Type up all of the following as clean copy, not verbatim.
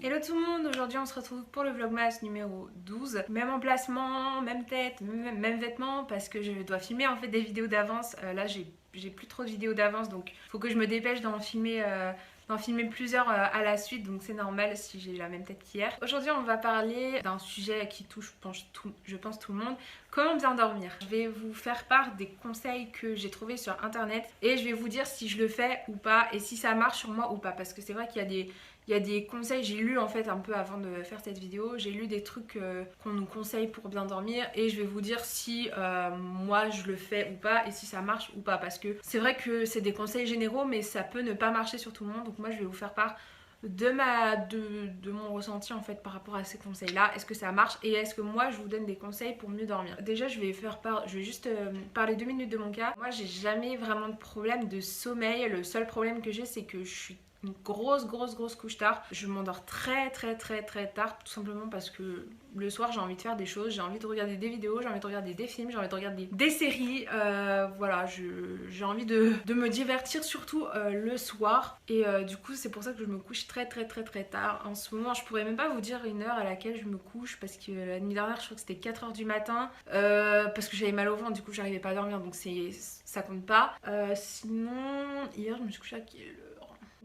Hello tout le monde, aujourd'hui on se retrouve pour le vlogmas numéro 12. Même emplacement, même tête, même vêtements parce que je dois filmer en fait des vidéos d'avance. Là j'ai plus trop de vidéos d'avance donc faut que je me dépêche d'en filmer plusieurs à la suite, donc c'est normal si j'ai la même tête qu'hier. Aujourd'hui on va parler d'un sujet qui touche je pense tout le monde, comment bien dormir. Je vais vous faire part des conseils que j'ai trouvés sur internet et je vais vous dire si je le fais ou pas et si ça marche sur moi ou pas, parce que c'est vrai qu'il y a des conseils, j'ai lu en fait un peu avant de faire cette vidéo, j'ai lu des trucs qu'on nous conseille pour bien dormir et je vais vous dire si moi je le fais ou pas et si ça marche ou pas, parce que c'est vrai que c'est des conseils généraux mais ça peut ne pas marcher sur tout le monde, donc moi je vais vous faire part de mon ressenti en fait par rapport à ces conseils là. Est-ce que ça marche et est-ce que moi je vous donne des conseils pour mieux dormir? Déjà je vais juste parler 2 minutes de mon cas. Moi j'ai jamais vraiment de problème de sommeil, le seul problème que j'ai c'est que je suis une grosse couche tard. Je m'endors très tard, tout simplement parce que le soir j'ai envie de faire des choses, j'ai envie de regarder des vidéos, j'ai envie de regarder des films, j'ai envie de regarder des séries, voilà, j'ai envie de me divertir surtout le soir et du coup c'est pour ça que je me couche très tard. En ce moment je pourrais même pas vous dire une heure à laquelle je me couche parce que la nuit dernière je crois que c'était 4h du matin parce que j'avais mal au ventre, du coup j'arrivais pas à dormir, donc ça compte pas. Sinon hier je me suis couchée à quelle heure?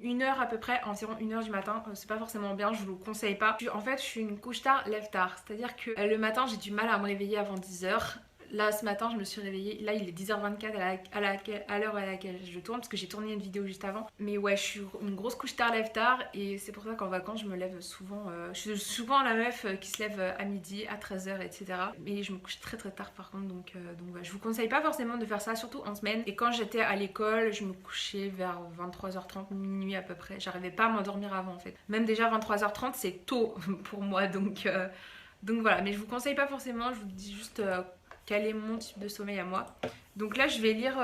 1 heure à peu près, environ 1h du matin, c'est pas forcément bien, je vous le conseille pas. En fait je suis une couche tard, lève tard, c'est à dire que le matin j'ai du mal à me réveiller avant 10h. Là ce matin je me suis réveillée, là il est 10h24 à l'heure à laquelle je tourne, parce que j'ai tourné une vidéo juste avant. Mais ouais, je suis une grosse couche tard, lève tard, et c'est pour ça qu'en vacances je me lève souvent, je suis souvent la meuf qui se lève à midi, à 13h, etc. Mais je me couche très tard par contre, donc ouais, je vous conseille pas forcément de faire ça, surtout en semaine. Et quand j'étais à l'école, je me couchais vers 23h30, minuit à peu près, j'arrivais pas à m'endormir avant en fait. Même déjà 23h30 c'est tôt pour moi, donc voilà. Mais je vous conseille pas forcément, je vous dis juste quel est mon type de sommeil à moi. Donc là je vais lire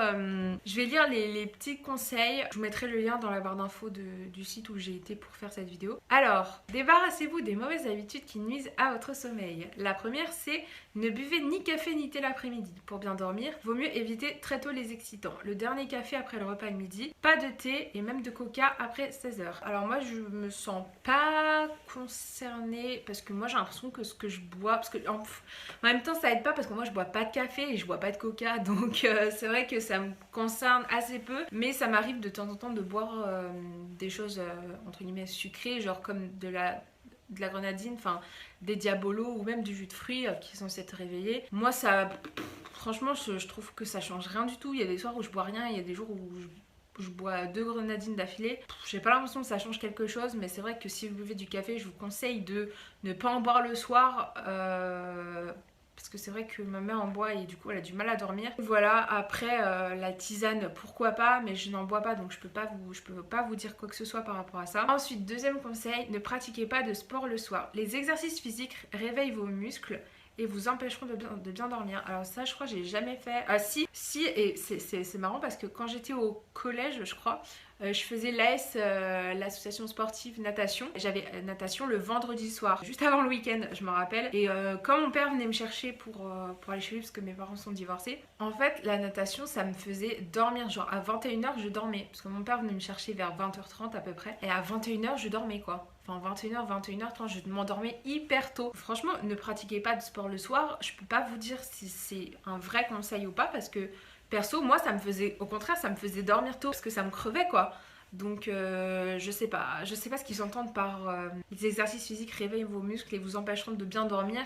les petits conseils. Je vous mettrai le lien dans la barre d'infos du site où j'ai été pour faire cette vidéo. Alors, débarrassez-vous des mauvaises habitudes qui nuisent à votre sommeil. La première, c'est ne buvez ni café ni thé l'après-midi. Pour bien dormir, vaut mieux éviter très tôt les excitants. Le dernier café après le repas de midi, pas de thé et même de coca après 16h. Alors moi je me sens pas concernée parce que moi j'ai l'impression que ce que je bois, parce que en même temps ça aide pas parce que moi je bois pas de café et je bois pas de coca, donc c'est vrai que ça me concerne assez peu, mais ça m'arrive de temps en temps de boire des choses entre guillemets sucrées, genre comme de la grenadine, enfin des diabolos ou même du jus de fruits qui sont censés te réveiller. Moi ça, franchement je trouve que ça change rien du tout. Il y a des soirs où je bois rien, il y a des jours où je bois 2 grenadines d'affilée. J'ai pas l'impression que ça change quelque chose, mais c'est vrai que si vous buvez du café, je vous conseille de ne pas en boire le soir. Parce que c'est vrai que ma mère en boit et du coup elle a du mal à dormir. Voilà, après la tisane pourquoi pas, mais je n'en bois pas, donc je peux pas vous dire quoi que ce soit par rapport à ça. Ensuite, deuxième conseil, ne pratiquez pas de sport le soir. Les exercices physiques réveillent vos muscles et vous empêcheront de bien dormir. Alors ça je crois que j'ai jamais fait. Ah si, et c'est marrant parce que quand j'étais au collège je crois, je faisais l'association sportive natation. J'avais natation le vendredi soir, juste avant le week-end, je me rappelle. Et quand mon père venait me chercher pour aller chez lui, parce que mes parents sont divorcés, en fait, la natation, ça me faisait dormir. Genre à 21h, je dormais. Parce que mon père venait me chercher vers 20h30 à peu près. Et à 21h, je dormais quoi. Enfin 21h30, je m'endormais hyper tôt. Franchement, ne pratiquez pas de sport le soir. Je peux pas vous dire si c'est un vrai conseil ou pas, parce que perso, moi, au contraire, ça me faisait dormir tôt parce que ça me crevait quoi. Donc je sais pas ce qu'ils entendent par les exercices physiques réveillent vos muscles et vous empêcheront de bien dormir.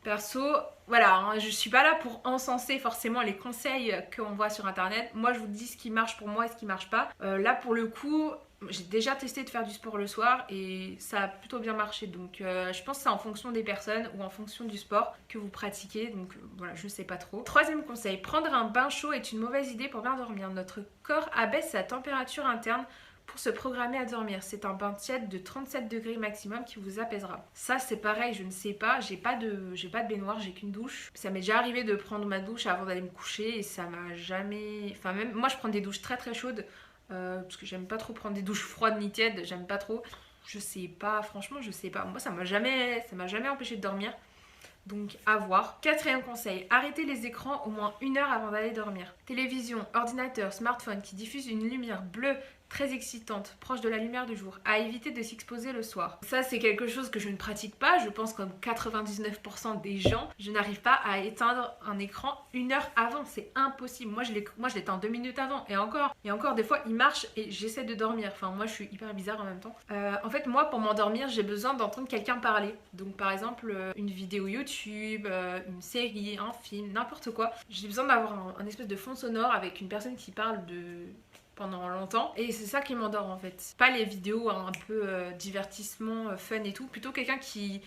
Perso, voilà, hein, je suis pas là pour encenser forcément les conseils qu'on voit sur internet. Moi je vous dis ce qui marche pour moi et ce qui marche pas. Là pour le coup, j'ai déjà testé de faire du sport le soir et ça a plutôt bien marché. Donc je pense que c'est en fonction des personnes ou en fonction du sport que vous pratiquez. Donc voilà, je sais pas trop. Troisième conseil, prendre un bain chaud est une mauvaise idée pour bien dormir. Notre corps abaisse sa température interne pour se programmer à dormir. C'est un bain tiède de 37 degrés maximum qui vous apaisera. Ça c'est pareil, je ne sais pas, j'ai pas de baignoire, j'ai qu'une douche. Ça m'est déjà arrivé de prendre ma douche avant d'aller me coucher et ça m'a jamais... Enfin même moi je prends des douches très chaudes parce que j'aime pas trop prendre des douches froides ni tièdes, j'aime pas trop. Je sais pas, franchement je sais pas. Moi ça m'a jamais empêché de dormir. Donc à voir. Quatrième conseil, arrêtez les écrans au moins 1 heure avant d'aller dormir. Télévision, ordinateur, smartphone qui diffusent une lumière bleue très excitante, proche de la lumière du jour, à éviter de s'exposer le soir. Ça c'est quelque chose que je ne pratique pas, je pense comme 99% des gens, je n'arrive pas à éteindre un écran 1 heure avant, c'est impossible. Moi je l'éteins 2 minutes avant et encore des fois il marche et j'essaie de dormir, enfin moi je suis hyper bizarre en même temps. En fait moi pour m'endormir j'ai besoin d'entendre quelqu'un parler, donc par exemple une vidéo YouTube, une série, un film, n'importe quoi. J'ai besoin d'avoir un espèce de fond sonore avec une personne qui parle pendant longtemps et c'est ça qui m'endort en fait. Pas les vidéos un peu divertissement, fun et tout, plutôt quelqu'un qui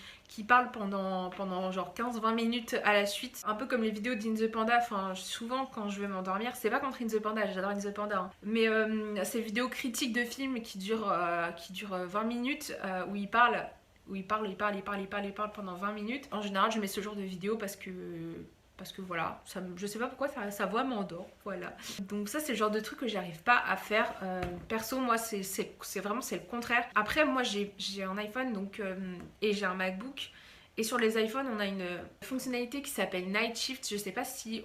parle pendant genre 15-20 minutes à la suite, un peu comme les vidéos d'In the Panda. Enfin souvent quand je vais m'endormir, c'est pas contre In the Panda, j'adore In the Panda, hein. Mais ces vidéos critiques de films qui durent 20 minutes où il parle pendant 20 minutes. En général je mets ce genre de vidéo parce que voilà, je sais pas pourquoi sa voix m'endort, voilà. Donc ça c'est le genre de truc que j'arrive pas à faire. Perso moi c'est le contraire. Après moi j'ai un iPhone donc, et j'ai un MacBook. Et sur les iPhones, on a une fonctionnalité qui s'appelle Night Shift. Je sais pas si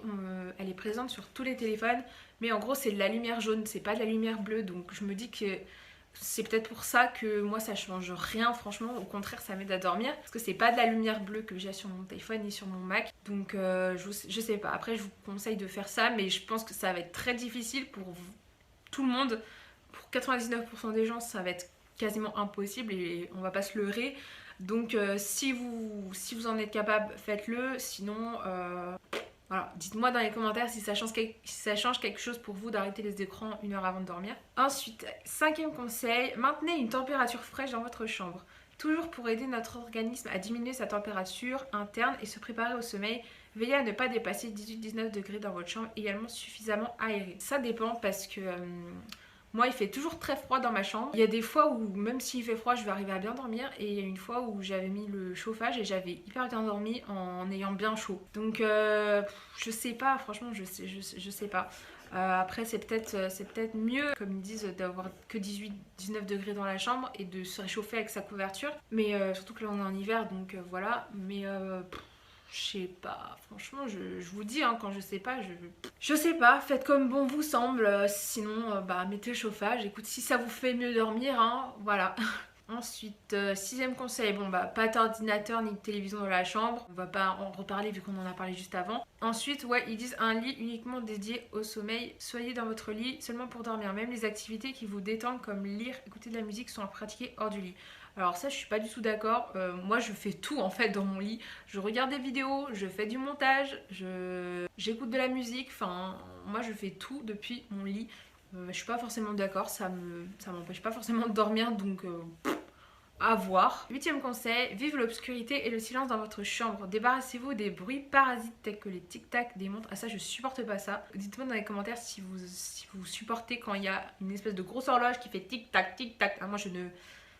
elle est présente sur tous les téléphones, mais en gros c'est de la lumière jaune, c'est pas de la lumière bleue. Donc je me dis que c'est peut-être pour ça que moi ça change rien, franchement, au contraire ça m'aide à dormir parce que c'est pas de la lumière bleue que j'ai sur mon téléphone ni sur mon Mac, donc je sais pas. Après je vous conseille de faire ça, mais je pense que ça va être très difficile pour tout le monde. Pour 99% des gens ça va être quasiment impossible et on va pas se leurrer. Donc si vous en êtes capable, faites-le, sinon voilà, dites-moi dans les commentaires si ça change quelque chose pour vous d'arrêter les écrans 1 heure avant de dormir. Ensuite, 5e conseil, maintenez une température fraîche dans votre chambre. Toujours pour aider notre organisme à diminuer sa température interne et se préparer au sommeil, veillez à ne pas dépasser 18-19 degrés dans votre chambre, également suffisamment aérée. Ça dépend parce que moi il fait toujours très froid dans ma chambre. Il y a des fois où même s'il fait froid je vais arriver à bien dormir, et il y a une fois où j'avais mis le chauffage et j'avais hyper bien dormi en ayant bien chaud. Donc je sais pas, franchement je sais pas. Après c'est peut-être mieux, comme ils disent, d'avoir que 18-19 degrés dans la chambre et de se réchauffer avec sa couverture. Mais surtout que là on est en hiver, donc voilà. Mais je sais pas, franchement je vous dis hein, quand je sais pas, je sais pas, faites comme bon vous semble, sinon bah mettez le chauffage, écoute, si ça vous fait mieux dormir, hein, voilà. Ensuite, 6e conseil, bon bah pas d'ordinateur ni de télévision dans la chambre, on va pas en reparler vu qu'on en a parlé juste avant. Ensuite, ouais, ils disent un lit uniquement dédié au sommeil, soyez dans votre lit seulement pour dormir, même les activités qui vous détendent comme lire, écouter de la musique sont à pratiquer hors du lit. Alors ça je suis pas du tout d'accord, moi je fais tout en fait dans mon lit, je regarde des vidéos, je fais du montage, j'écoute de la musique, enfin moi je fais tout depuis mon lit. Je suis pas forcément d'accord, ça m'empêche pas forcément de dormir, donc à voir. 8e conseil, vive l'obscurité et le silence dans votre chambre. Débarrassez-vous des bruits parasites tels que les tic-tac des montres. Ah ça je supporte pas ça. Dites-moi dans les commentaires si vous supportez quand il y a une espèce de grosse horloge qui fait tic-tac, tic-tac. Ah, moi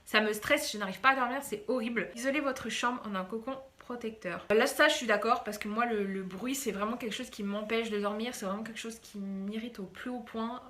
ça me stresse, je n'arrive pas à dormir, c'est horrible. Isolez votre chambre en un cocon protecteur. Là ça je suis d'accord parce que moi le bruit c'est vraiment quelque chose qui m'empêche de dormir, c'est vraiment quelque chose qui m'irrite au plus haut point,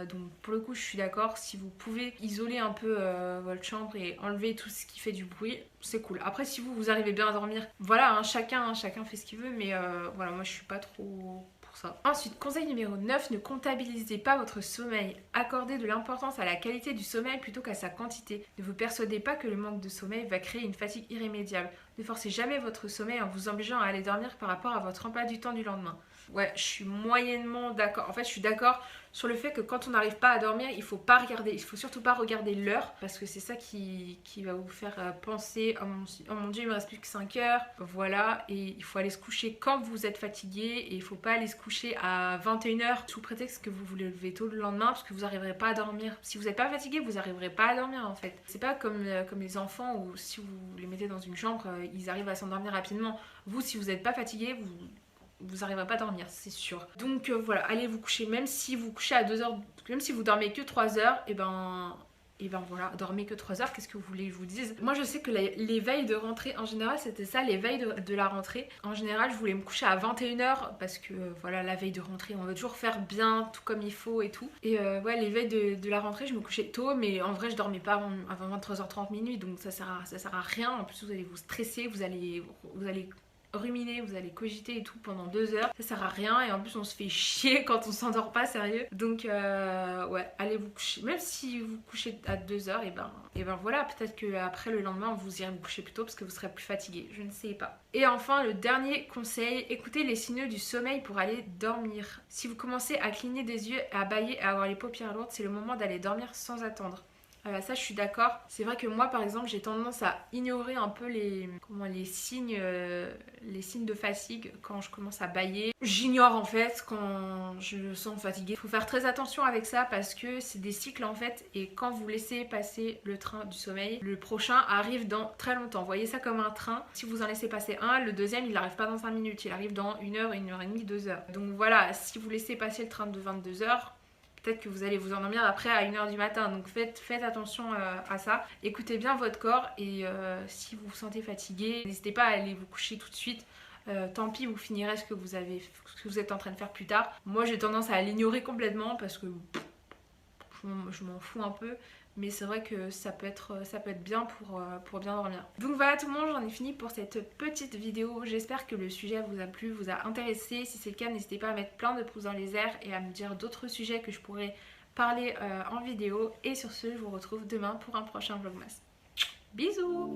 donc pour le coup je suis d'accord. Si vous pouvez isoler un peu votre chambre et enlever tout ce qui fait du bruit, c'est cool. Après si vous arrivez bien à dormir, voilà hein, chacun fait ce qu'il veut, mais voilà moi je suis pas trop pour ça. Ensuite, conseil numéro 9, ne comptabilisez pas votre sommeil. Accordez de l'importance à la qualité du sommeil plutôt qu'à sa quantité. Ne vous persuadez pas que le manque de sommeil va créer une fatigue irrémédiable. Ne forcez jamais votre sommeil en vous obligeant à aller dormir par rapport à votre emploi du temps du lendemain. Ouais, je suis moyennement d'accord. En fait, je suis d'accord sur le fait que quand on n'arrive pas à dormir, il faut surtout pas regarder l'heure, parce que c'est ça qui va vous faire penser oh mon dieu, il me reste plus que 5 heures. Voilà, et il faut aller se coucher quand vous êtes fatigué, et il faut pas aller se coucher à 21h sous prétexte que vous voulez lever tôt le lendemain, parce que vous n'arriverez pas à dormir. Si vous n'êtes pas fatigué, vous n'arriverez pas à dormir en fait. C'est pas comme les enfants où si vous les mettez dans une chambre, ils arrivent à s'endormir rapidement. Vous, si vous n'êtes pas fatigué, vous n'arriverez pas à dormir, c'est sûr. Donc voilà, allez vous coucher, même si vous couchez à 2h, même si vous dormez que 3 heures, et ben voilà, dormez que 3 heures, qu'est-ce que vous voulez que je vous dise? Moi je sais que les veilles de rentrée, en général c'était ça, les veilles de la rentrée. En général je voulais me coucher à 21h parce que voilà, la veille de rentrée on veut toujours faire bien, tout comme il faut et tout. Et ouais, les veilles de la rentrée je me couchais tôt, mais en vrai je dormais pas avant 23h30 minuit, donc ça sert à rien. En plus vous allez vous stresser, vous allez ruminer, vous allez cogiter et tout pendant 2 heures. Ça sert à rien et en plus on se fait chier quand on s'endort pas, sérieux. Donc ouais, allez vous coucher. Même si vous couchez à 2 heures, et ben voilà, peut-être qu'après le lendemain vous irez vous coucher plus tôt parce que vous serez plus fatigué, je ne sais pas. Et enfin le dernier conseil, écoutez les signaux du sommeil pour aller dormir. Si vous commencez à cligner des yeux, à bâiller, à avoir les paupières lourdes, c'est le moment d'aller dormir sans attendre. Ça je suis d'accord. C'est vrai que moi par exemple j'ai tendance à ignorer un peu les signes de fatigue quand je commence à bâiller. J'ignore en fait quand je me sens fatiguée. Il faut faire très attention avec ça parce que c'est des cycles en fait et quand vous laissez passer le train du sommeil, le prochain arrive dans très longtemps. Voyez ça comme un train. Si vous en laissez passer un, le deuxième il n'arrive pas dans 5 minutes, il arrive dans 1 heure, 1 heure et demie, 2 heures. Donc voilà, si vous laissez passer le train de 22 heures, peut-être que vous allez vous endormir après à 1 heure du matin. Donc faites attention à ça. Écoutez bien votre corps et si vous vous sentez fatigué, n'hésitez pas à aller vous coucher tout de suite. Tant pis, vous finirez ce que vous êtes en train de faire plus tard. Moi j'ai tendance à l'ignorer complètement parce que je m'en fous un peu. Mais c'est vrai que ça peut être bien pour bien dormir. Donc voilà tout le monde, j'en ai fini pour cette petite vidéo. J'espère que le sujet vous a plu, vous a intéressé. Si c'est le cas, n'hésitez pas à mettre plein de pouces dans les airs et à me dire d'autres sujets que je pourrais parler en vidéo. Et sur ce, je vous retrouve demain pour un prochain vlogmas. Bisous!